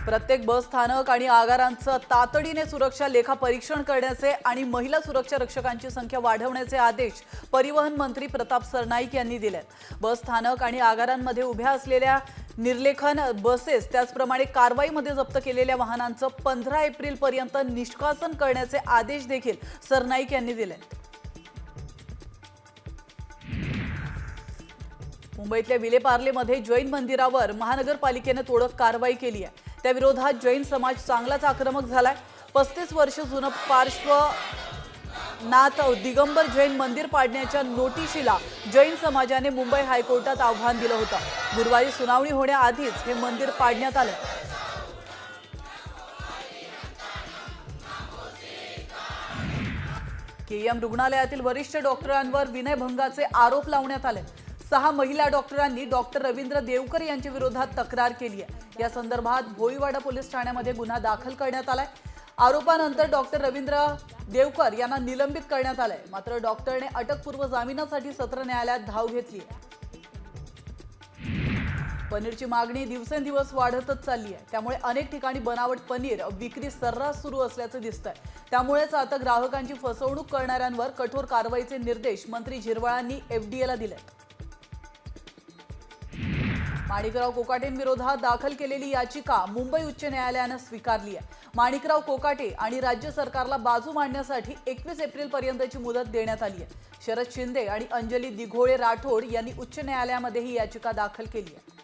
प्रत्येक बस स्थानक आणि आगारांचं तातडीने सुरक्षा लेखा परीक्षण करण्याचे आणि महिला सुरक्षा रक्षकांची संख्या वाढवण्याचे आदेश परिवहन मंत्री प्रताप सरनाईक यांनी दिलेत। बस स्थानक आणि आगारांमध्ये उभ्या असलेल्या निर्लेखन बसेस त्याचप्रमाणे कारवाईमध्ये जप्त केलेल्या वाहनांचं 15 एप्रिल पर्यंत निष्कासन करण्याचे आदेश देखील सरनाईक यांनी दिलेत। मुंबईतल्या विलेपार्लेमध्ये जैन मंदिरावर महानगरपालिकेने तोडक कारवाई केली आहे। त्या विरोधात जैन समाज चांगलाच आक्रमक झालाय। 35 वर्ष जुनं पार्श्वनाथ दिगंबर जैन मंदिर पाडण्याच्या नोटिशीला जैन समाजाने मुंबई हायकोर्टात आव्हान दिलं होतं। गुरुवारी सुनावणी होण्याआधीच हे मंदिर पाडण्यात आलं। केईएम रुग्णालयातील वरिष्ठ डॉक्टरांवर विनयभंगाचे आरोप लावण्यात आले। 6 महिला डॉक्टरांनी डॉक्टर रवींद्र देवकर यांच्या विरोधात तक्रार केली आहे। या संदर्भात भोईवाडा पोलीस ठाण्यामध्ये गुन्हा दाखल करण्यात आलाय। आरोपानंतर डॉक्टर रवींद्र देवकर यांना निलंबित करण्यात आलंय। मात्र डॉक्टरने अटकपूर्व जामिनासाठी सत्र न्यायालयात धाव घेतली आहे। पनीरची मागणी दिवसेंदिवस वाढतच चालली आहे। त्यामुळे अनेक ठिकाणी बनावट पनीर विक्री सर्रास सुरू असल्याचं दिसतंय। त्यामुळेच आता ग्राहकांची फसवणूक करणाऱ्यांवर कठोर कारवाईचे निर्देश मंत्री झिरवाळांनी एफडीएला दिलेत। माणिकराव कोकाटेंविरोधात दाखल केलेली याचिका मुंबई उच्च न्यायालयाने स्वीकारली आहे। माणिकराव कोकाटे आणि राज्य सरकारला बाजू मांडण्यासाठी 21 एप्रिल पर्यंतची मुदत देण्यात आली आहे। शरद शिंदे आणि अंजली दिघोळे राठोड यांनी उच्च न्यायालयामध्ये ही याचिका दाखल केली आहे।